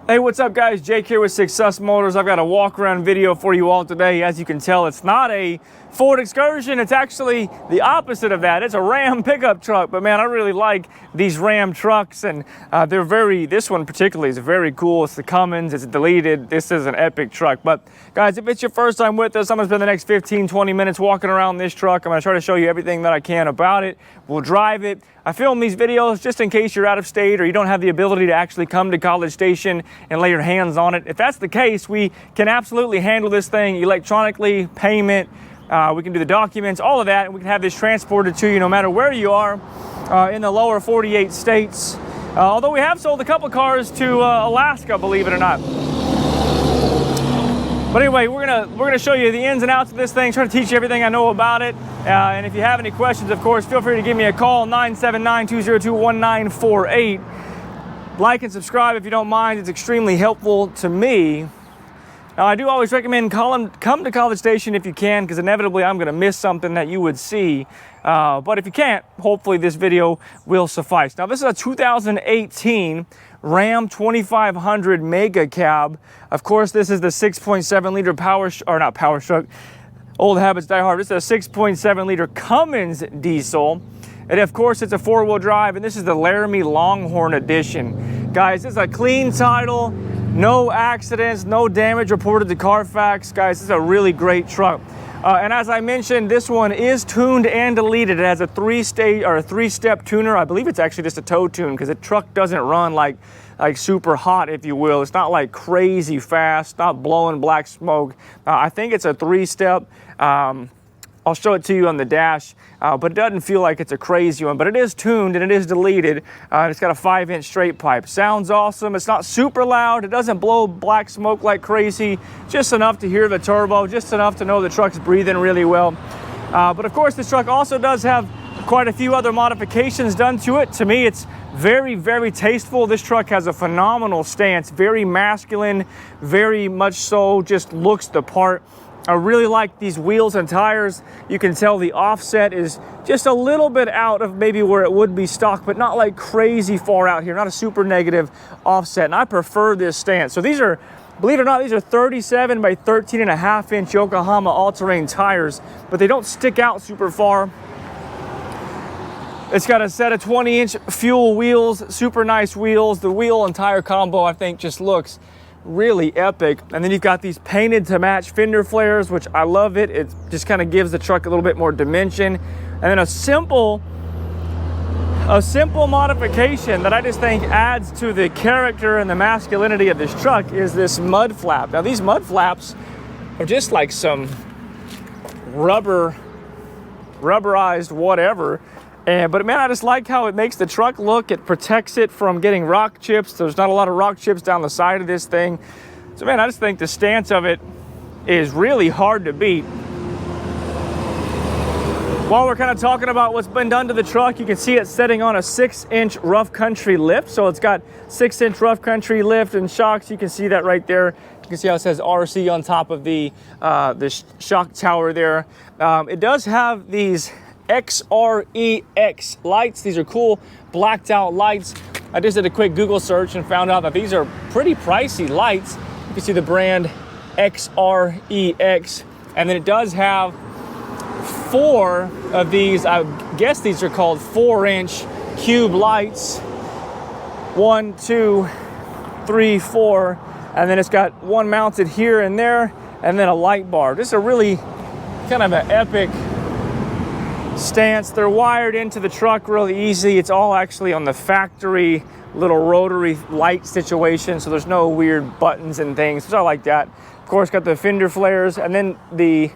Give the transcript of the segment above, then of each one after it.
Hey, what's up guys? Jake here with Success Motors. I've got a walk around video for you all today. As you can tell, it's not a Ford Excursion. It's actually the opposite of that. It's a Ram pickup truck. But man, I really like these Ram trucks, and this one particularly is very cool. It's the Cummins, it's deleted. This is an epic truck. But guys, if it's your first time with us, I'm gonna spend the next 15-20 minutes walking around this truck. I'm gonna try to show you everything that I can about it. We'll drive it. I film these videos just in case you're out of state or you don't have the ability to actually come to College Station and lay your hands on it. If that's the case, we can absolutely handle this thing electronically, payment, we can do the documents, all of that, and we can have this transported to you no matter where you are in the lower 48 states. Although we have sold a couple cars to Alaska, believe it or not. But anyway, we're gonna show you the ins and outs of this thing, try to teach you everything I know about it. And if you have any questions, of course, feel free to give me a call, 979-202-1948. Like and subscribe if you don't mind. It's extremely helpful to me. Now, I do always recommend come to College Station if you can, because inevitably I'm gonna miss something that you would see. But if you can't, hopefully this video will suffice. Now, this is a 2018 Ram 2500 Mega Cab. Of course, this is the 6.7 liter power stroke. Old habits die hard. This is a 6.7 liter Cummins diesel. And of course, it's a four-wheel drive, and this is the Laramie Longhorn edition. Guys, this is a clean title, no accidents, no damage reported to Carfax. Guys, this is a really great truck. And as I mentioned, this one is tuned and deleted. It has a three-step tuner. I believe it's actually just a toe tune, because the truck doesn't run like super hot, if you will. It's not like crazy fast, not blowing black smoke. I think it's a three-step. I'll show it to you on the dash, but it doesn't feel like it's a crazy one. But it is tuned and it is deleted. It's got a 5-inch straight pipe. Sounds awesome. It's not super loud. It doesn't blow black smoke like crazy. Just enough to hear the turbo, just enough to know the truck's breathing really well. But of course, this truck also does have quite a few other modifications done to it. To me, it's very, very tasteful. This truck has a phenomenal stance, very masculine, very much so, just looks the part. I really like these wheels and tires. You can tell the offset is just a little bit out of maybe where it would be stock, but not like crazy far out here, not a super negative offset. And I prefer this stance. So these are, believe it or not, these are 37 by 13.5 inch Yokohama all-terrain tires, but they don't stick out super far. It's got a set of 20-inch fuel wheels, super nice wheels. The wheel and tire combo, I think, just looks really epic. And then you've got these painted to match fender flares, which I love it. It just kind of gives the truck a little bit more dimension. And then a simple modification that I just think adds to the character and the masculinity of this truck is this mud flap. Now, these mud flaps are just like some rubberized whatever. But man, I just like how it makes the truck look. It protects it from getting rock chips. There's not a lot of rock chips down the side of this thing. So man, I just think the stance of it is really hard to beat. While we're kind of talking about what's been done to the truck, you can see it setting on a 6-inch rough country lift. So it's got 6-inch rough country lift and shocks. You can see that right there. You can see how it says RC on top of the shock tower there. It does have these XREX lights. These are cool blacked out lights. I just did a quick Google search and found out that these are pretty pricey lights. You can see the brand XREX, and then it does have 4 of these. I guess these are called 4-inch cube lights. 1, 2, 3, 4, and then it's got one mounted here and there, and then a light bar. This is a really kind of an epic stance. They're wired into the truck really easy. It's all actually on the factory little rotary light situation, so there's no weird buttons and things. So I like that. Of course, got the fender flares, and then the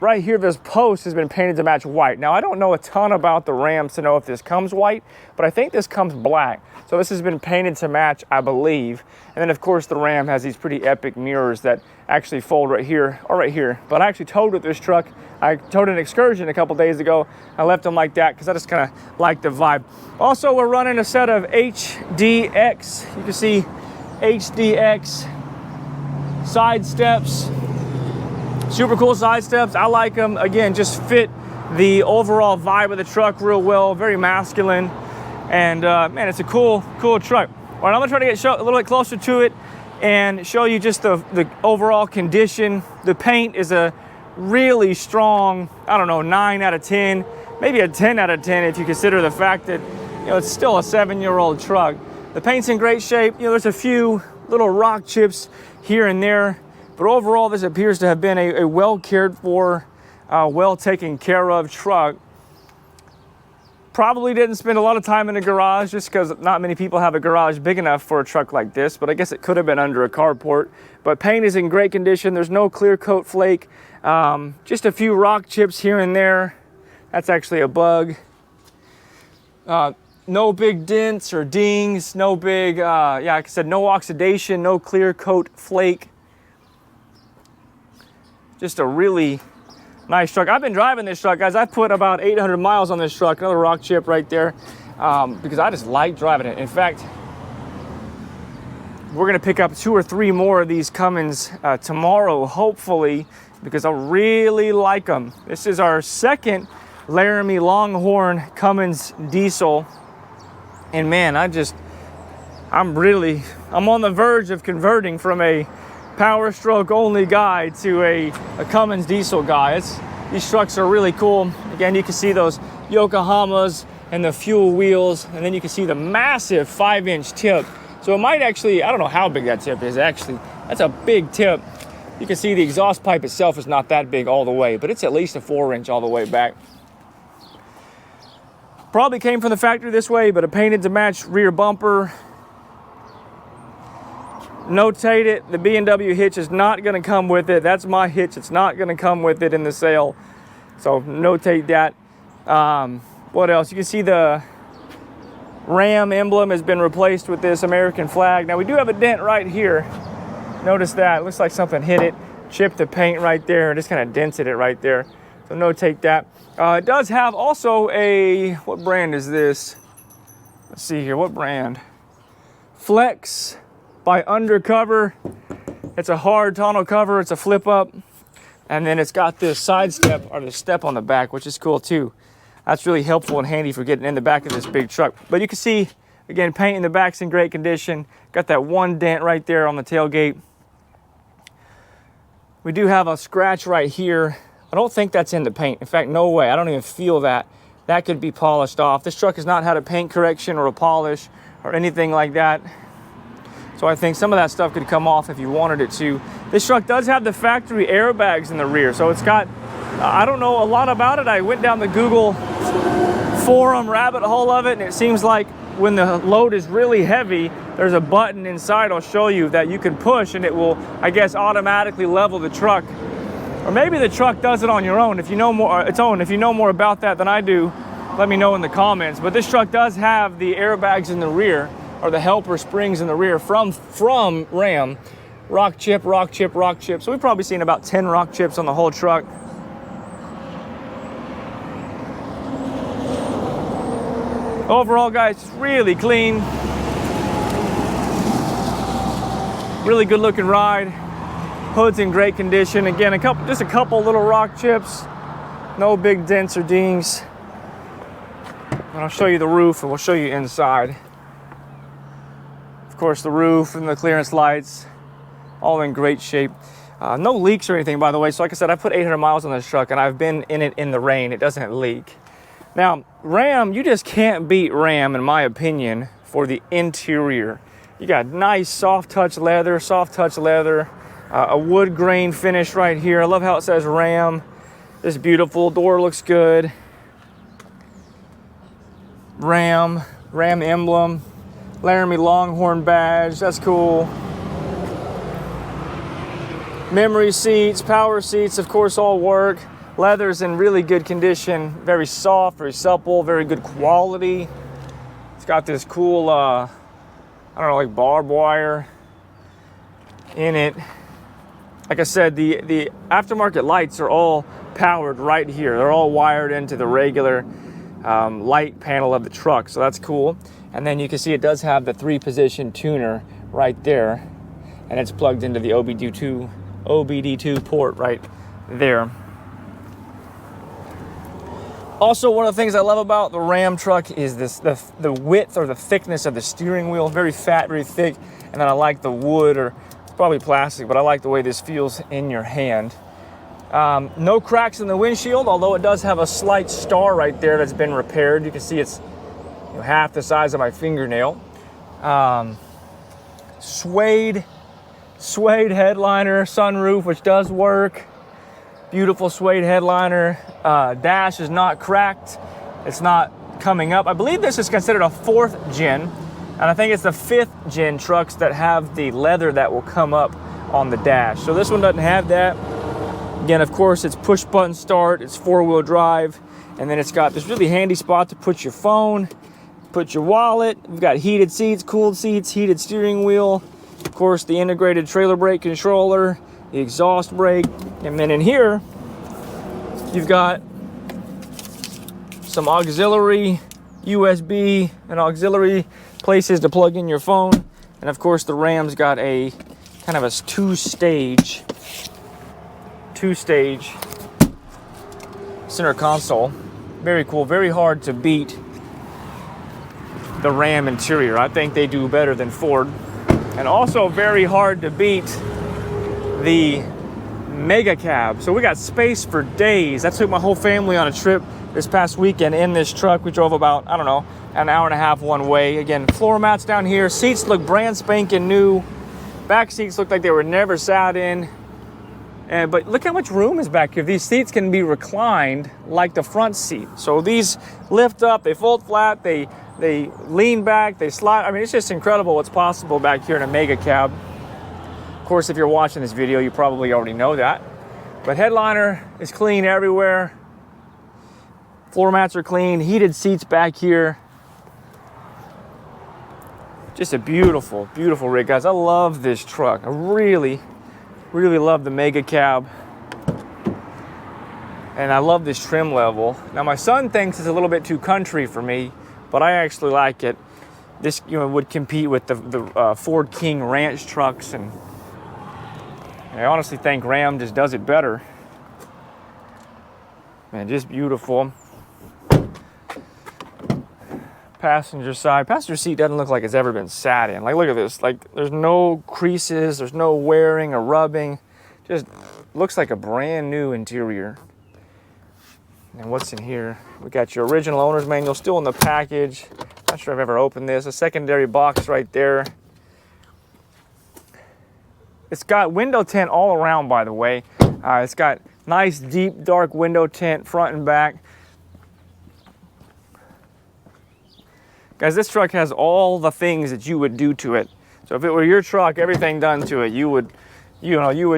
right here, this post has been painted to match white. Now, I don't know a ton about the Rams to know if this comes white, but I think this comes black. So this has been painted to match, I believe. And then, of course, the Ram has these pretty epic mirrors that actually fold right here or right here. But I actually towed with this truck. I towed an Excursion a couple days ago. I left them like that because I just kind of like the vibe. Also, we're running a set of HDX. You can see HDX side steps. Super cool side steps. I like them. Again, just fit the overall vibe of the truck real well. Very masculine. And man, it's a cool truck. All right, I'm gonna try to get a little bit closer to it and show you just the overall condition. The paint is a really strong, I don't know, 9 out of 10, maybe a 10 out of 10 if you consider the fact that, you know, it's still a 7-year-old truck. The paint's in great shape. You know, there's a few little rock chips here and there, but overall this appears to have been a well cared for, well taken care of truck. Probably didn't spend a lot of time in the garage just because not many people have a garage big enough for a truck like this, but I guess it could have been under a carport. But paint is in great condition. There's no clear coat flake, just a few rock chips here and there. That's actually a bug. No big dents or dings, no big, yeah, like I said, no oxidation, no clear coat flake. Just a really nice truck. I've been driving this truck, guys. I've put about 800 miles on this truck. Another rock chip right there, because I just like driving it. In fact, we're gonna pick up 2 or 3 more of these Cummins tomorrow, hopefully, because I really like them. This is our second Laramie Longhorn Cummins diesel. And man, I'm on the verge of converting from a Power Stroke only guy to a Cummins diesel guy. These trucks are really cool. Again, you can see those Yokohamas and the fuel wheels, and then you can see the massive 5-inch tip. So it might actually, I don't know how big that tip is actually. That's a big tip. You can see the exhaust pipe itself is not that big all the way, but it's at least a 4-inch all the way back. Probably came from the factory this way, but a painted to match rear bumper. Notate it, the B&W hitch is not gonna come with it. That's my hitch, it's not gonna come with it in the sale. So notate that. What else? You can see the Ram emblem has been replaced with this American flag. Now we do have a dent right here. Notice that, it looks like something hit it, chipped the paint right there, just kind of dented it right there. So notate that. It does have also what brand is this? Let's see here, what brand? Flex by Undercover. It's a hard tonneau cover, it's a flip up. And then it's got this side step, or the step on the back, which is cool too. That's really helpful and handy for getting in the back of this big truck. But you can see, again, paint in the back's in great condition. Got that one dent right there on the tailgate. We do have a scratch right here. I don't think that's in the paint. In fact, no way, I don't even feel that. That could be polished off. This truck has not had a paint correction or a polish or anything like that. So I think some of that stuff could come off if you wanted it to. This truck does have the factory airbags in the rear. So it's got, I don't know a lot about it. I went down the Google forum rabbit hole of it, and it seems like when the load is really heavy, there's a button inside I'll show you that you can push and it will, I guess, automatically level the truck. Or maybe the truck does it on your own. If you know more, if you know more about that than I do, let me know in the comments. But this truck does have the airbags in the rear, or the helper springs in the rear from Ram. Rock chip, rock chip, rock chip. So we've probably seen about 10 rock chips on the whole truck. Overall, guys, it's really clean. Really good looking ride. Hood's in great condition. Again, just a couple little rock chips. No big dents or dings. And I'll show you the roof and we'll show you inside. Of course, the roof and the clearance lights, all in great shape. No leaks or anything, by the way. So like I said, I put 800 miles on this truck and I've been in it in the rain. It doesn't leak. Now, Ram, you just can't beat Ram, in my opinion, for the interior. You got nice soft touch leather, a wood grain finish right here. I love how it says Ram. It's beautiful, door looks good. Ram emblem, Laramie Longhorn badge, that's cool. Memory seats, power seats, of course, all work. Leather's in really good condition, very soft, very supple, very good quality. It's got this cool, I don't know, like barbed wire in it. Like I said, the aftermarket lights are all powered right here. They're all wired into the regular light panel of the truck, so that's cool. And then you can see it does have the 3-position tuner right there, and it's plugged into the OBD2 port right there. Also, one of the things I love about the Ram truck is the width or the thickness of the steering wheel. Very fat, very thick. And then I like the wood, or it's probably plastic, but I like the way this feels in your hand. No cracks in the windshield, although it does have a slight star right there that's been repaired. You can see it's half the size of my fingernail. Suede headliner, sunroof, which does work. Beautiful suede headliner. Dash is not cracked. It's not coming up. I believe this is considered a 4th gen, and I think it's the 5th gen trucks that have the leather that will come up on the dash. So this one doesn't have that. Again, of course, it's push button start, it's 4-wheel drive, and then it's got this really handy spot to put your phone, put your wallet. We've got heated seats, cooled seats, heated steering wheel, of course, the integrated trailer brake controller, the exhaust brake, and then in here, you've got some auxiliary USB and auxiliary places to plug in your phone. And of course, the Ram's got a kind of a two-stage center console. Very cool, very hard to beat the Ram interior. I think they do better than Ford. And also very hard to beat the Mega Cab. So we got space for days. I took my whole family on a trip this past weekend in this truck. We drove about, I don't know, an hour and a half one way. Again, floor mats down here. Seats look brand spanking new. Back seats look like they were never sat in. But look how much room is back here. These seats can be reclined like the front seat. So these lift up, they fold flat, they lean back, they slide. I mean, it's just incredible what's possible back here in a Mega Cab. Of course, if you're watching this video, you probably already know that. But headliner is clean everywhere. Floor mats are clean, heated seats back here. Just a beautiful, beautiful rig, guys. I love this truck. I really love the Mega Cab. And I love this trim level. Now, my son thinks it's a little bit too country for me, but I actually like it. This would compete with the Ford King Ranch trucks, and I honestly think Ram just does it better. Man, just beautiful. Passenger side. Passenger seat doesn't look like it's ever been sat in. Like, look at this. Like, there's no creases, there's no wearing or rubbing. Just looks like a brand new interior. And what's in here? We got your original owner's manual still in the package. Not sure I've ever opened this. A secondary box right there. It's got window tint all around, by the way. It's got nice, deep, dark window tint front and back. Guys, this truck has all the things that you would do to it. So if it were your truck, everything done to it, you would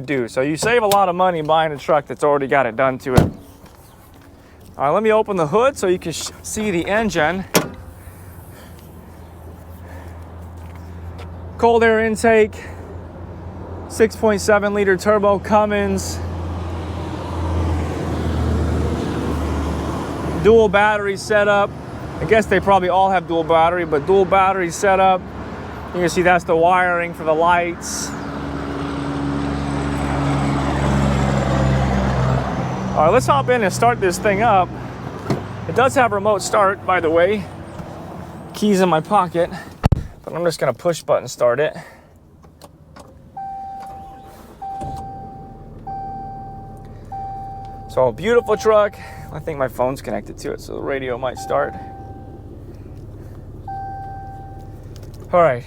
do. So you save a lot of money buying a truck that's already got it done to it. All right, let me open the hood so you can see the engine. Cold air intake, 6.7 liter turbo Cummins. Dual battery setup. I guess they probably all have dual battery, but dual battery setup. You can see that's the wiring for the lights. All right, let's hop in and start this thing up. It does have remote start, by the way. Keys in my pocket, but I'm just gonna push button start it. So, beautiful truck. I think my phone's connected to it, so the radio might start. All right,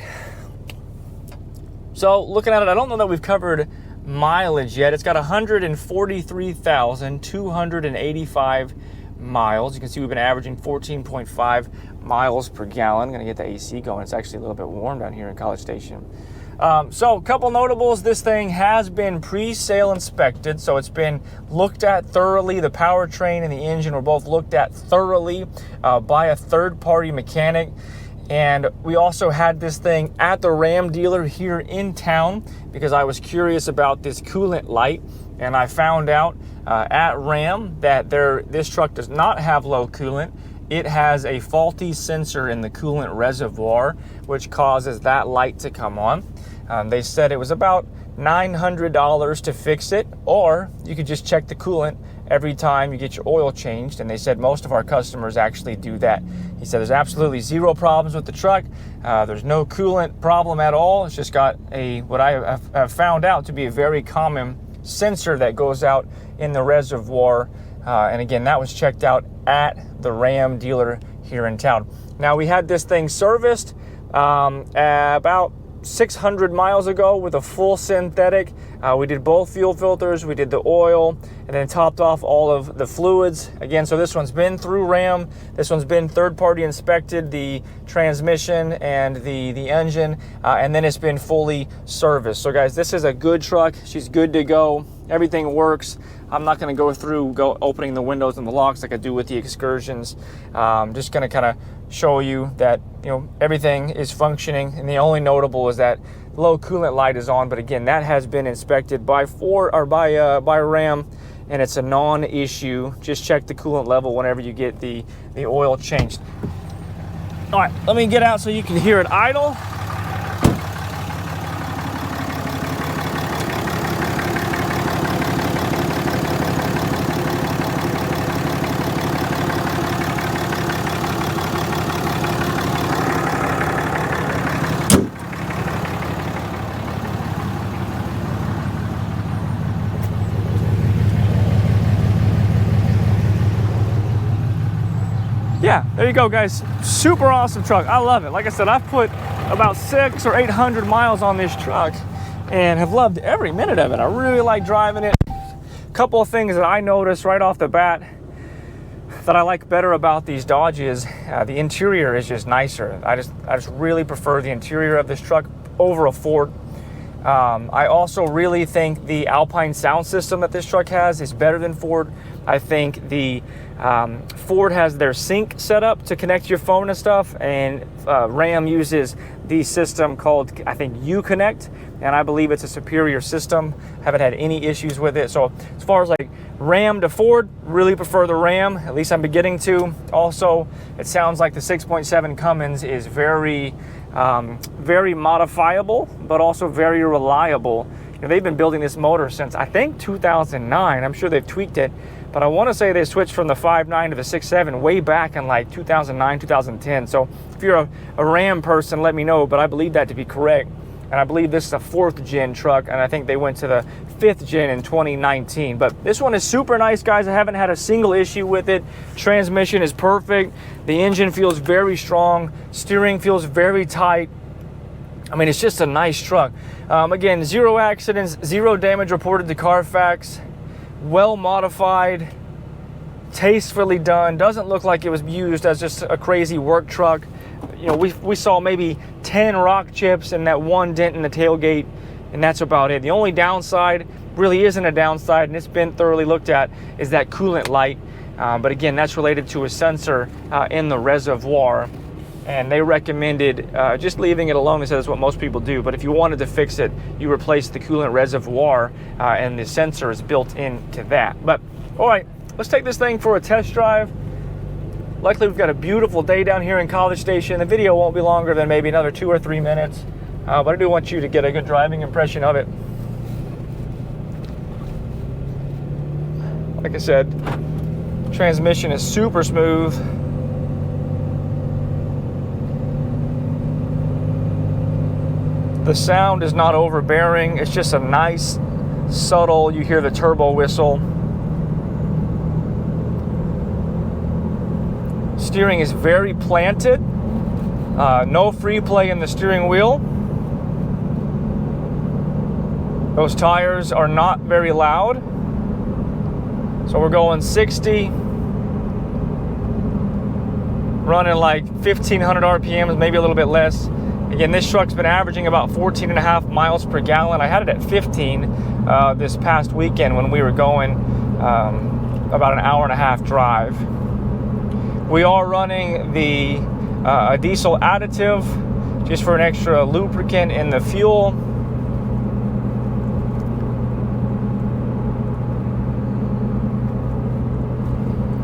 so looking at it, I don't know that we've covered mileage yet. It's got 143,285 miles. You can see we've been averaging 14.5 miles per gallon. I'm gonna get the AC going. It's actually a little bit warm down here in College Station. So a couple notables. This thing has been pre-sale inspected, so it's been looked at thoroughly. The powertrain and the engine were both looked at thoroughly by a third-party mechanic. And we also had this thing at the Ram dealer here in town because I was curious about this coolant light, and I found out at Ram that this truck does not have low coolant. It has a faulty sensor in the coolant reservoir, which causes that light to come on. They said it was about $900 to fix it, or you could just check the coolant every time you get your oil changed, and they said most of our customers actually do that. He said there's absolutely zero problems with the truck. There's no coolant problem at all. It's just got what I have found out to be a very common sensor that goes out in the reservoir. And again, that was checked out at the Ram dealer here in town. Now, we had this thing serviced about 600 miles ago with a full synthetic. We did both fuel filters, we did the oil, and then topped off all of the fluids. Again, so this one's been through Ram. This one's been third-party inspected, the transmission and the engine, and then it's been fully serviced. So guys, this is a good truck. She's good to go. Everything works. I'm not going to go through opening the windows and the locks like I do with the Excursions. Just going to kind of show you that, you know, everything is functioning, and the only notable is that low coolant light is on. But again, that has been inspected by Ram, and it's a non-issue. Just check the coolant level whenever you get the oil changed. All right, let me get out so you can hear it idle. Yeah, there you go, guys. Super awesome truck. I love it. Like I said, I've put about 600 or 800 miles on this truck and have loved every minute of it. I really like driving it. A couple of things that I noticed right off the bat that I like better about these Dodges, the interior is just nicer. I just really prefer the interior of this truck over a Ford. I also really think the Alpine sound system that this truck has is better than Ford. I think the Ford has their sync set up to connect your phone and stuff, and Ram uses the system called, I think, Uconnect, and I believe it's a superior system. Haven't had any issues with it. So as far as like Ram to Ford, really prefer the Ram. At least I'm beginning to. Also, it sounds like the 6.7 Cummins is very modifiable, but also very reliable. You know, they've been building this motor since, I think, 2009. I'm sure they've tweaked it, but I want to say they switched from the 5.9 to the 6.7 way back in like 2009, 2010. So if you're a Ram person, let me know, but I believe that to be correct. And I believe this is a 4th gen truck, and I think they went to the 5th gen in 2019. But this one is super nice, guys. I haven't had a single issue with it. Transmission is perfect. The engine feels very strong. Steering feels very tight. I mean, it's just a nice truck. Again, 0 accidents, 0 damage reported to Carfax. Well modified, tastefully done. Doesn't look like it was used as just a crazy work truck. You know, we saw maybe 10 rock chips and that one dent in the tailgate, and that's about it. The only downside, really isn't a downside, and it's been thoroughly looked at, is that coolant light. But again, that's related to a sensor in the reservoir, and they recommended just leaving it alone. They said that's what most people do, but if you wanted to fix it, you replace the coolant reservoir, and the sensor is built into that. But all right, let's take this thing for a test drive. Luckily, we've got a beautiful day down here in College Station. The video won't be longer than maybe another 2 or 3 minutes, but I do want you to get a good driving impression of it. Like I said, transmission is super smooth. The sound is not overbearing. It's just a nice, subtle, you hear the turbo whistle. Steering is very planted. No free play in the steering wheel. Those tires are not very loud. So we're going 60, running like 1,500 RPMs, maybe a little bit less. Again, this truck's been averaging about 14.5 miles per gallon. I had it at 15 this past weekend when we were going about an hour-and-a-half drive. We are running the a diesel additive just for an extra lubricant in the fuel.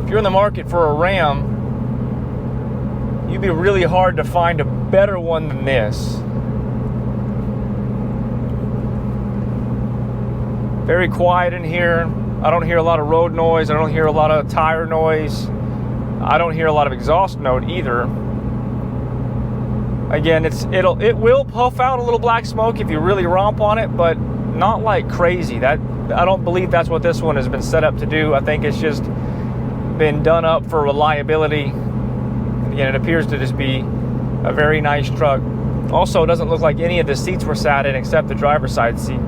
If you're in the market for a Ram, you'd be really hard to find a better one than this. Very quiet in here. I don't hear a lot of road noise. I don't hear a lot of tire noise. I don't hear a lot of exhaust note either. Again, it will puff out a little black smoke if you really romp on it, but not like crazy. I don't believe that's what this one has been set up to do. I think it's just been done up for reliability. Again, it appears to just be a very nice truck. Also, it doesn't look like any of the seats were sat in except the driver's side seat.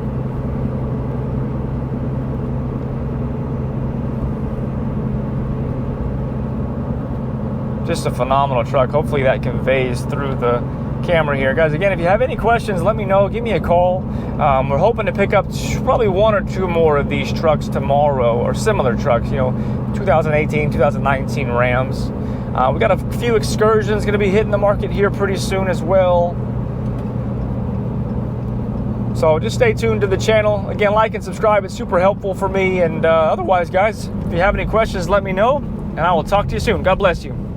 Just a phenomenal truck. Hopefully that conveys through the camera here. Guys, again, if you have any questions, let me know. Give me a call. We're hoping to pick up probably 1 or 2 more of these trucks tomorrow, or similar trucks, 2018, 2019 Rams. We got a few Excursions going to be hitting the market here pretty soon as well. So just stay tuned to the channel. Again, like and subscribe. It's super helpful for me. And otherwise, guys, if you have any questions, let me know, and I will talk to you soon. God bless you.